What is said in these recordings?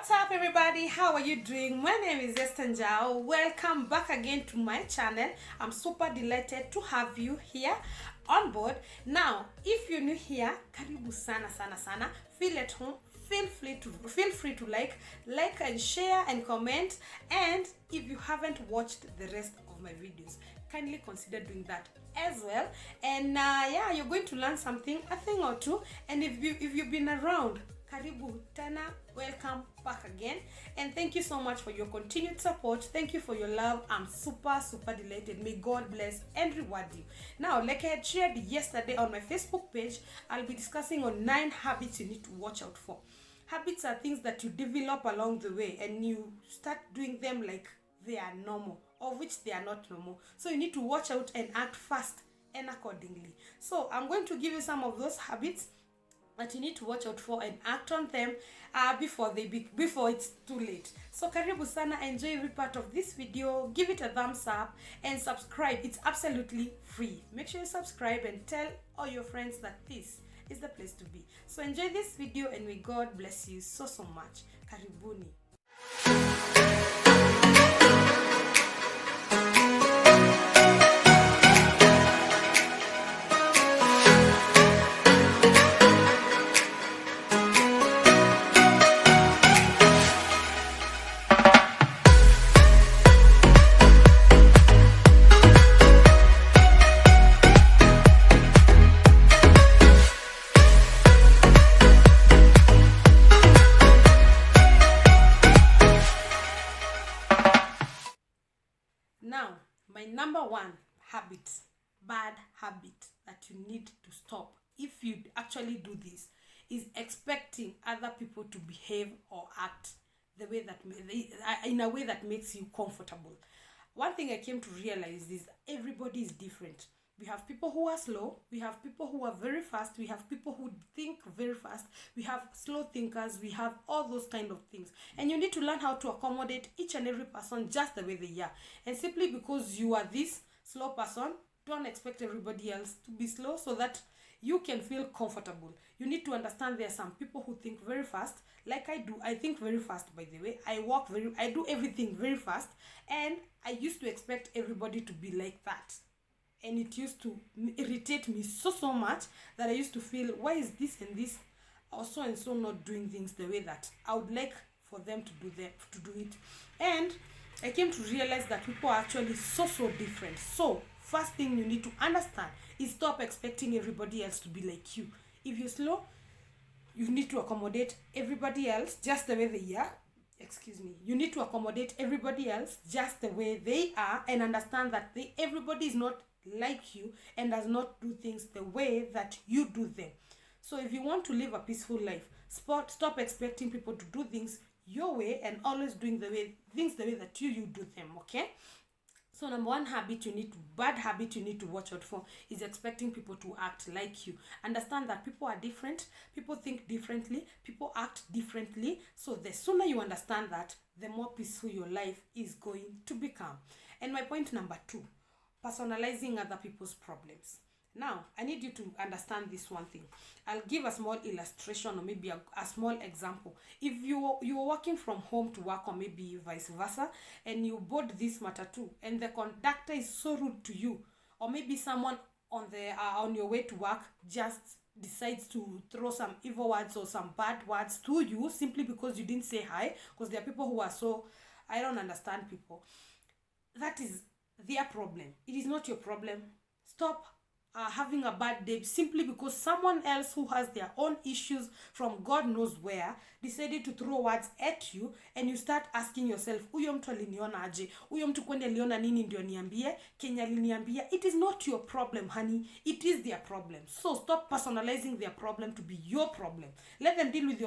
What's up, everybody? How are you doing? My name is Estanjao. Welcome back again to my channel. I'm super delighted to have you here on board. Now, if you're new here, karibu sana sana sana. Feel at home. Feel free to like and share and comment. And if you haven't watched the rest of my videos, kindly consider doing that as well. And yeah, you're going to learn something, a thing or two. And if you've been around, karibu tena, welcome back again, and thank you so much for your continued support. Thank you for your love. I'm super delighted. May God bless and reward you. Now, like I had shared yesterday on my Facebook page, I'll be discussing on 9 habits you need to watch out for. Habits are things that you develop along the way and you start doing them like they are normal, of which they are not normal. So you need to watch out and act fast and accordingly. So I'm going to give you some of those habits that you need to watch out for and act on them before it's too late. So karibu sana, enjoy every part of this video, give it a thumbs up and subscribe. It's absolutely free. Make sure you subscribe and tell all your friends that this is the place to be. So enjoy this video and may God bless you so much. Karibuni. Now, my number one habit, bad habit that you need to stop if you actually do this, is expecting other people to behave or act the way that in a way that makes you comfortable. One thing I came to realize is everybody is different. We have people who are slow, we have people who are very fast, we have people who think very fast, we have slow thinkers, we have all those kind of things. And you need to learn how to accommodate each and every person just the way they are. And simply because you are this slow person, don't expect everybody else to be slow so that you can feel comfortable. You need to understand there are some people who think very fast, like I do. I think very fast, by the way. I do everything very fast, and I used to expect everybody to be like that. And it used to irritate me so much that I used to feel, why is this and this or so and so not doing things the way that I would like for them to do it. And I came to realize that people are actually so different. So first thing you need to understand is stop expecting everybody else to be like you. If you're slow, you need to accommodate everybody else just the way they are. You need to accommodate everybody else just the way they are and understand that everybody is not like you and does not do things the way that you do them. So if you want to live a peaceful life, stop expecting people to do things your way and always doing things the way that you do them, okay? So number one bad habit you need to watch out for is expecting people to act like you. Understand that people are different, people think differently, people act differently. So the sooner you understand that, the more peaceful your life is going to become. And my point number 2, personalizing other people's problems. Now, I need you to understand this one thing. I'll give a small illustration or maybe a small example. If you're working from home to work or maybe vice versa, and you board this matatu and the conductor is so rude to you, or maybe someone on your way to work just decides to throw some evil words or some bad words to you simply because you didn't say hi, because there are people who are so, I don't understand people. That is their problem. It is not your problem. Stop having a bad day simply because someone else who has their own issues from God knows where decided to throw words at you, and you start asking yourself, huyo mtu aliniona aje, huyo mtu kwani aliona nini ndio niambie, Kenya aliniambia. It is not your problem, honey. It is their problem. So stop personalizing their problem to be your problem. Let them deal with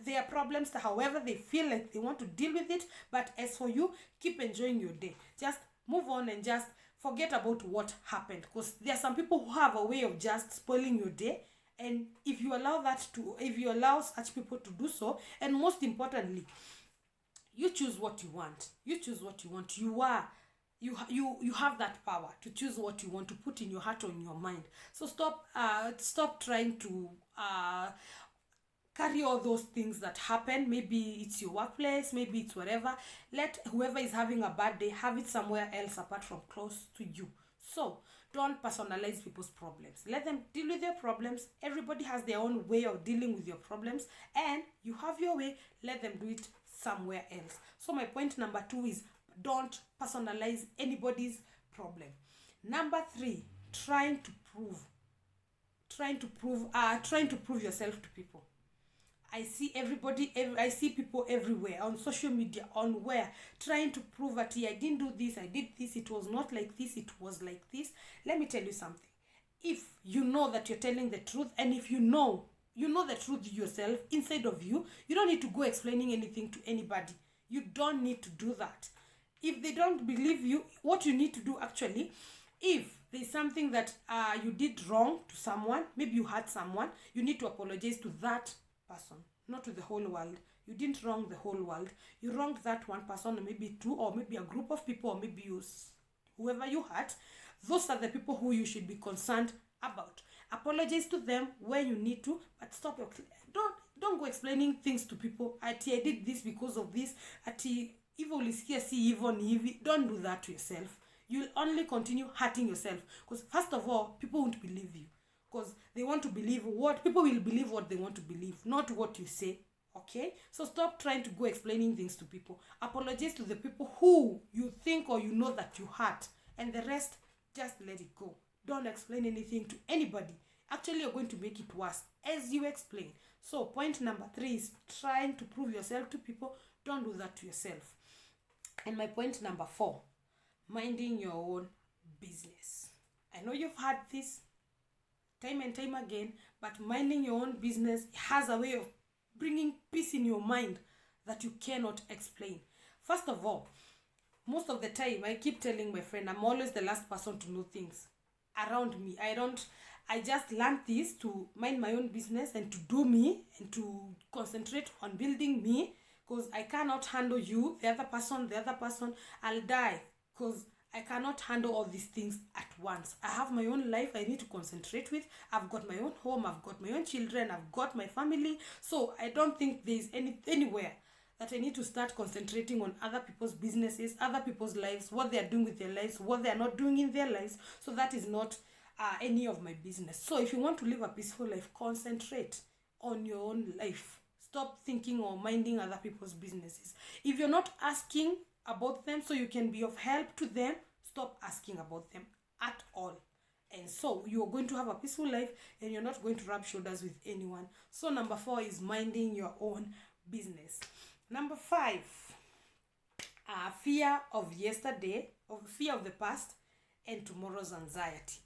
their problems however they feel like they want to deal with it. But as for you, keep enjoying your day. Just move on and just forget about what happened, because there are some people who have a way of just spoiling your day. And if you allow such people to do so, and most importantly, you choose what you want. You have that power to choose what you want to put in your heart or in your mind. So stop trying to carry all those things that happen. Maybe it's your workplace, maybe it's whatever. Let whoever is having a bad day have it somewhere else apart from close to you. So don't personalize people's problems. Let them deal with their problems. Everybody has their own way of dealing with your problems, and you have your way. Let them do it somewhere else. So my point number 2 is don't personalize anybody's problem. Number 3, trying to prove yourself to people. I see people everywhere on social media, on where trying to prove that I didn't do this, I did this, it was not like this, it was like this. Let me tell you something. If you know that you're telling the truth, and if you know the truth yourself inside of you, you don't need to go explaining anything to anybody. You don't need to do that. If they don't believe you, what you need to do actually, if there's something that you did wrong to someone, maybe you hurt someone, you need to apologize to that person, not to the whole world. You didn't wrong the whole world. You wronged that one person, or maybe two, or maybe a group of people, or maybe whoever you hurt. Those are the people who you should be concerned about. Apologize to them where you need to, but stop. Don't go explaining things to people. I did this because of this. Evil is here, see evil. Don't do that to yourself. You'll only continue hurting yourself, because first of all, people won't believe you, because they want to believe people will believe what they want to believe, not what you say. Okay, so stop trying to go explaining things to people. Apologize to the people who you think or you know that you hurt, and the rest, just let it go. Don't explain anything to anybody. Actually, you're going to make it worse as you explain. So point number 3 is trying to prove yourself to people. Don't do that to yourself. And my point number 4, minding your own business. I know you've heard this time and time again, but minding your own business has a way of bringing peace in your mind that you cannot explain. First of all, most of the time, I keep telling my friend, I'm always the last person to know things around me. I just learned this to mind my own business and to do me and to concentrate on building me, because I cannot handle you, the other person. I'll die, because I cannot handle all these things at once. I have my own life I need to concentrate with. I've got my own home, I've got my own children, I've got my family. So I don't think there's anywhere that I need to start concentrating on other people's businesses, other people's lives, what they are doing with their lives, what they are not doing in their lives. So that is not any of my business. So if you want to live a peaceful life, concentrate on your own life. Stop thinking or minding other people's businesses. If you're not asking about them so you can be of help to them, stop asking about them at all. And so you're going to have a peaceful life, and you're not going to rub shoulders with anyone. So number 4 is minding your own business. Number 5, fear of yesterday, fear of the past, and tomorrow's anxiety.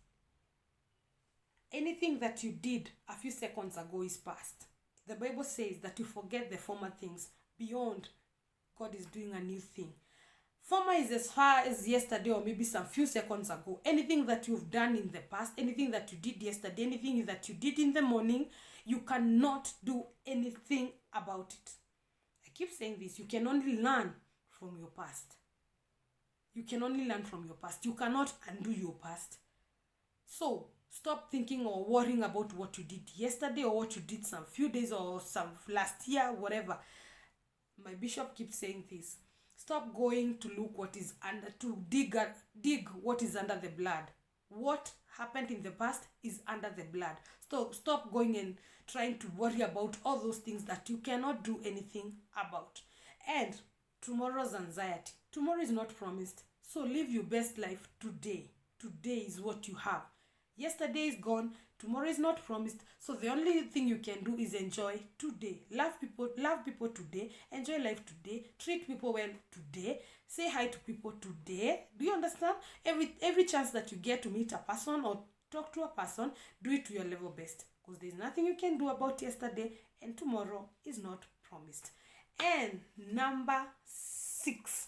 Anything that you did a few seconds ago is past. The Bible says that you forget the former things. Beyond, God is doing a new thing. Former is as far as yesterday, or maybe some few seconds ago. Anything that you've done in the past, anything that you did yesterday, anything that you did in the morning, you cannot do anything about it. I keep saying this. You can only learn from your past. You can only learn from your past. You cannot undo your past. So stop thinking or worrying about what you did yesterday, or what you did some few days or some last year, whatever. My bishop keeps saying this. Stop going to look what is under, to dig what is under the blood. What happened in the past is under the blood. Stop going and trying to worry about all those things that you cannot do anything about. And tomorrow's anxiety. Tomorrow is not promised. So live your best life today. Today is what you have. Yesterday is gone. Tomorrow is not promised. So the only thing you can do is enjoy today. Love people today. Enjoy life today. Treat people well today. Say hi to people today. Do you understand? Every chance that you get to meet a person or talk to a person, do it to your level best. Because there's nothing you can do about yesterday, and tomorrow is not promised. And number 6,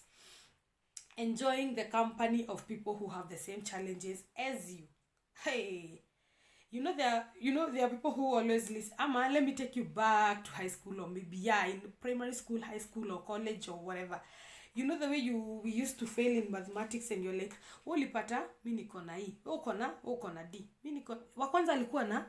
enjoying the company of people who have the same challenges as you. Hey, there are people who always listen. Let me take you back to high school, or maybe in primary school, high school, or college, or whatever. You know the way we used to fail in mathematics, and you're like, ulipata, mi niko na hii, uko na D. Mi niko wa kwanza alikuwa na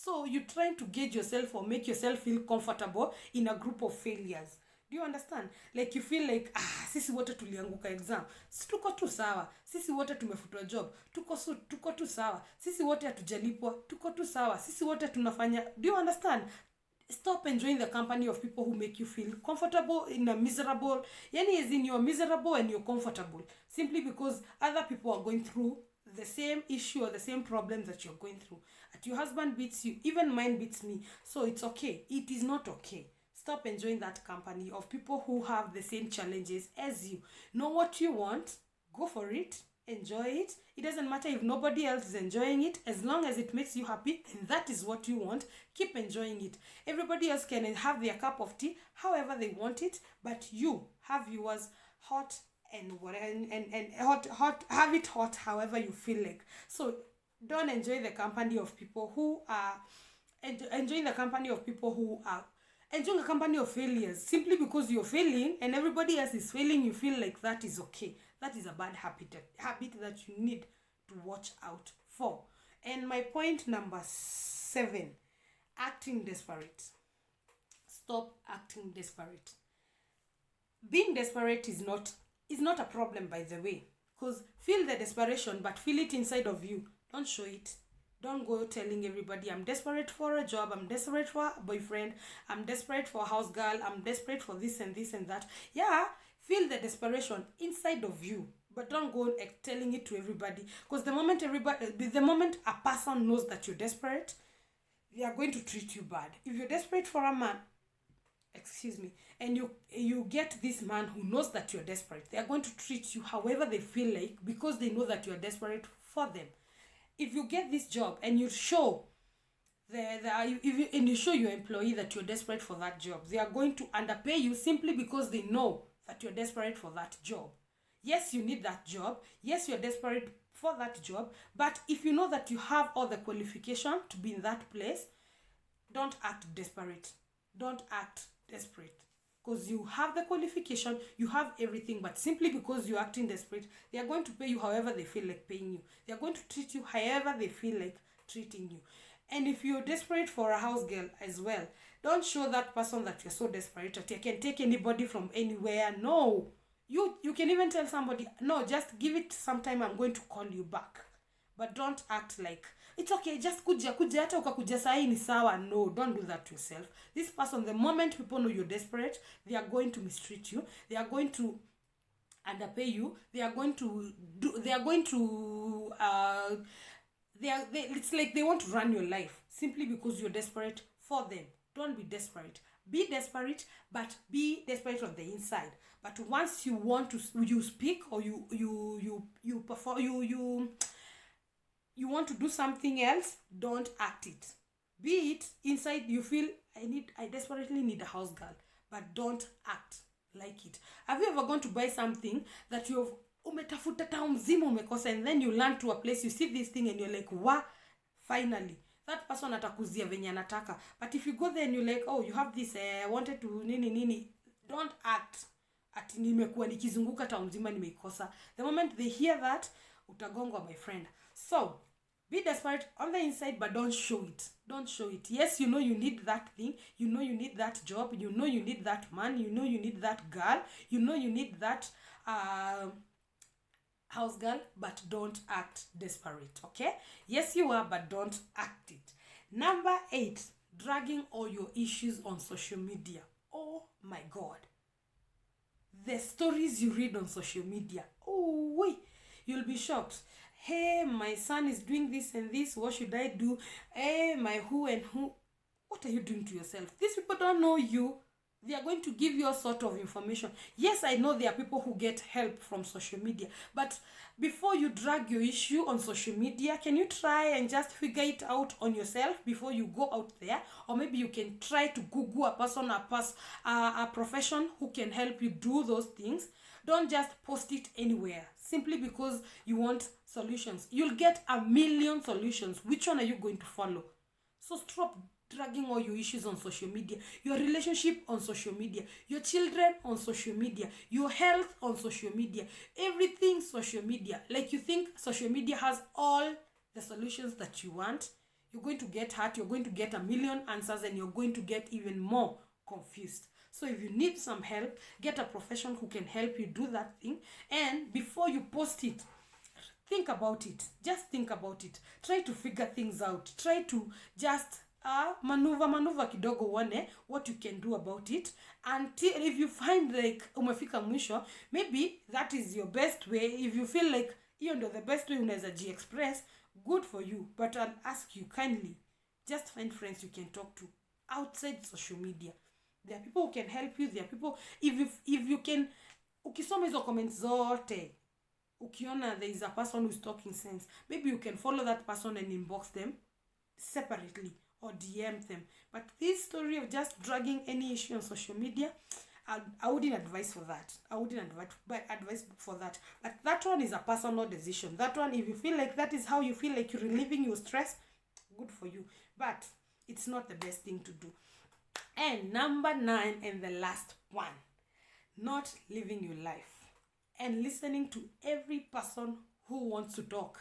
So you're trying to gauge yourself or make yourself feel comfortable in a group of failures. Do you understand? Like you feel like sisi wote tulianguka exam, tuko tu sawa. Sisi wote tumefutwa job, tuko tu sawa. Sisi wote hatujalipwa, tuko tu sawa. Sisi wote tunafanya. Do you understand? Stop enjoying the company of people who make you feel comfortable in a miserable. Yani as in you're miserable and you're comfortable simply because other people are going through the same issue or the same problem that you're going through. At your husband beats you, even mine beats me. So it's okay. It is not okay. Stop enjoying that company of people who have the same challenges as you. Know what you want, go for it, enjoy it. It doesn't matter if nobody else is enjoying it, as long as it makes you happy and that is what you want, keep enjoying it. Everybody else can have their cup of tea however they want it, but you have yours hot and whatever, and hot, have it hot however you feel like. So don't enjoy the company of people who are enjoying the company of people who are enjoying a company of failures simply because you're failing and everybody else is failing. You feel like that is okay. That is a bad habit that you need to watch out for. And my point number 7, acting desperate. Stop acting desperate. Being desperate is not a problem, by the way, because feel the desperation, but feel it inside of you. Don't show it. Don't go telling everybody, I'm desperate for a job, I'm desperate for a boyfriend, I'm desperate for a house girl, I'm desperate for this and this and that. Yeah, feel the desperation inside of you, but don't go telling it to everybody. Because the moment a person knows that you're desperate, they are going to treat you bad. If you're desperate for a man, and you get this man who knows that you're desperate, they are going to treat you however they feel like, because they know that you're desperate for them. If you get this job and you show you show your employee that you're desperate for that job, they are going to underpay you simply because they know that you're desperate for that job. Yes, you need that job. Yes, you're desperate for that job. But if you know that you have all the qualification to be in that place, don't act desperate. Don't act desperate. Because you have the qualification, you have everything, but simply because you're acting desperate, they are going to pay you however they feel like paying you. They are going to treat you however they feel like treating you. And if you're desperate for a house girl as well, don't show that person that you're so desperate that you can take anybody from anywhere. No. You can even tell somebody, no, just give it some time, I'm going to call you back. But don't act like, it's okay, just kuja hata ukakuja sahi ni sawa. No, don't do that to yourself. This person, the moment people know you're desperate, they are going to mistreat you. They are going to underpay you. It's like they want to run your life simply because you're desperate for them. Don't be desperate. Be desperate, but be desperate on the inside. But once you want to, you speak or you perform, you want to do something else, don't act it. Be it inside you feel, I desperately need a house girl, but don't act like it. Have you ever gone to buy something that you've umetafuta town mzima umekosa, and then you land to a place, you see this thing and you're like, wa, finally that person atakuzia venye anataka. But if you go there and you're like, oh, you have this, I wanted to nini, don't act ati nimekuwa nikizunguka town mzima nimeikosa. The moment they hear that, utagongwa, my friend. So be desperate on the inside, but don't show it. Don't show it. Yes, you know you need that thing. You know you need that job. You know you need that man. You know you need that girl. You know you need that house girl, but don't act desperate, okay? Yes, you are, but don't act it. Number 8, dragging all your issues on social media. Oh my God. The stories you read on social media. Oh, wait. You'll be shocked. Hey, my son is doing this and this. What should I do? Hey, my who and who. What are you doing to yourself? These people don't know you. They are going to give you a sort of information. Yes, I know there are people who get help from social media. But before you drag your issue on social media, can you try and just figure it out on yourself before you go out there? Or maybe you can try to Google a profession who can help you do those things. Don't just post it anywhere simply because you want solutions. You'll get a million solutions. Which one are you going to follow? So stop dragging all your issues on social media. Your relationship on social media. Your children on social media. Your health on social media. Everything social media. Like you think social media has all the solutions that you want. you're going to get hurt, you're going to get a million answers, and you're going to get even more confused. So if you need some help, get a professional who can help you do that thing. And before you post it, think about it. Just think about it. Try to figure things out. Try to just maneuver kidogo uone what you can do about it, until if you find like umefika mwisho, maybe that is your best way. If you feel like hiyo ndio the best way unaweza express, good for you. But I'll ask you kindly, just find friends you can talk to outside social media. There are people who can help you. There are people, if you can, ukisoma hizo comments zote, ukiona there is a person who is talking sense, maybe you can follow that person and inbox them separately or DM them. But this story of just dragging any issue on social media, I wouldn't advise for that. I wouldn't advise for that. But that one is a personal decision. That one, if you feel like that is how you feel like you're relieving your stress, good for you. But it's not the best thing to do. And number 9, and the last one, not living your life and listening to every person who wants to talk,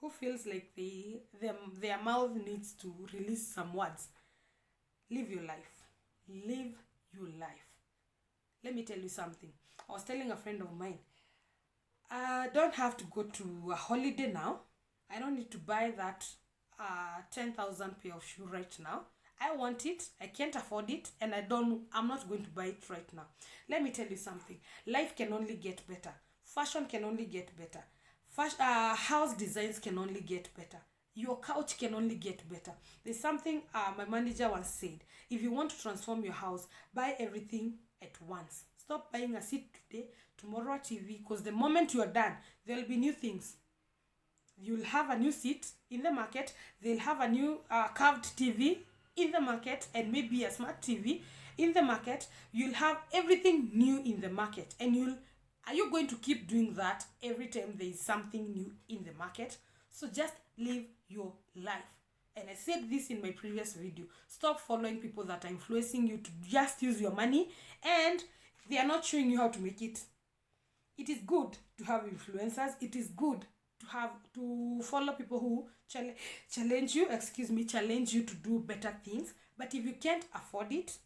who feels like their mouth needs to release some words. Live your life. Live your life. Let me tell you something. I was telling a friend of mine, I don't have to go to a holiday now. I don't need to buy that 10,000 pair of shoe right now. I want it, I can't afford it, and I'm not going to buy it right now. Let me tell you something. Life can only get better. Fashion can only get better. House designs can only get better. Your couch can only get better. There's something my manager once said. If you want to transform your house, buy everything at once. Stop buying a seat today, tomorrow a TV, because the moment you are done, there will be new things. You'll have a new seat in the market. They'll have a new curved TV in the market, and maybe a smart TV in the market. You'll have everything new in the market. And are you going to keep doing that every time there is something new in the market? So just live your life. And I said this in my previous video. Stop following people that are influencing you to just use your money and they are not showing you how to make it. It is good to have influencers. It is good to follow people who challenge you to do better things. But if you can't afford it,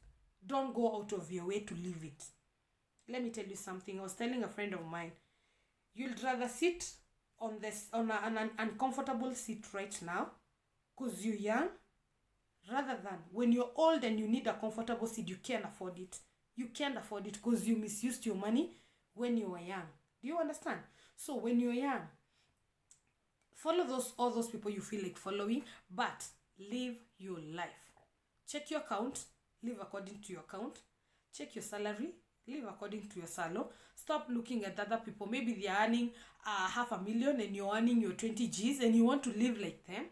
don't go out of your way to live it. Let me tell you something. I was telling a friend of mine, you'd rather sit on an uncomfortable seat right now because you're young, rather than when you're old and you need a comfortable seat, you can't afford it. You can't afford it because you misused your money when you were young. Do you understand? So when you're young, follow all those people you feel like following, but live your life. Check your account, live according to your account. Check your salary, live according to your salary. Stop looking at other people. Maybe they are earning $500,000 and you're earning your 20 G's and you want to live like them.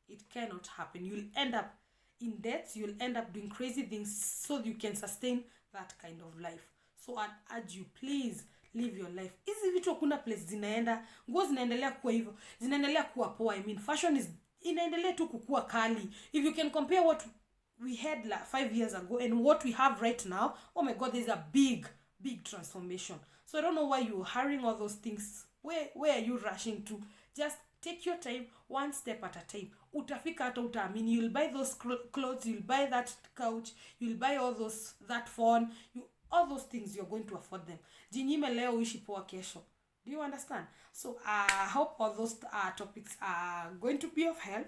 It cannot happen. You'll end up in debt. You'll end up doing crazy things so you can sustain that kind of life. So I'd urge you, please live your life. Hizi vitu hakuna place zinaenda. Nguo zinaendelea kuwa hivyo. Zinaendelea kuwa poa. I mean, fashion is inaendelea tu kukua kali. If you can compare what we had like 5 years ago and what we have right now, oh my God, there's a big transformation. So I don't know why you're hurrying all those things. Where are you rushing to? Just take your time, one step at a time. Utafika hata utaamini. You'll buy those clothes, you'll buy that couch, you'll buy that phone, all those things, you're going to afford them. Jinyime leo uishi poa kesho. Do you understand? So I hope all those topics are going to be of help.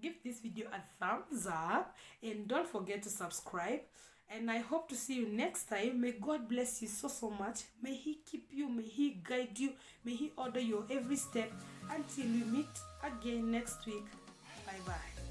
Give this video a thumbs up and don't forget to subscribe. And I hope to see you next time. May God bless you so much. May He keep you. May He guide you. May He order your every step until we meet again next week. Bye-bye.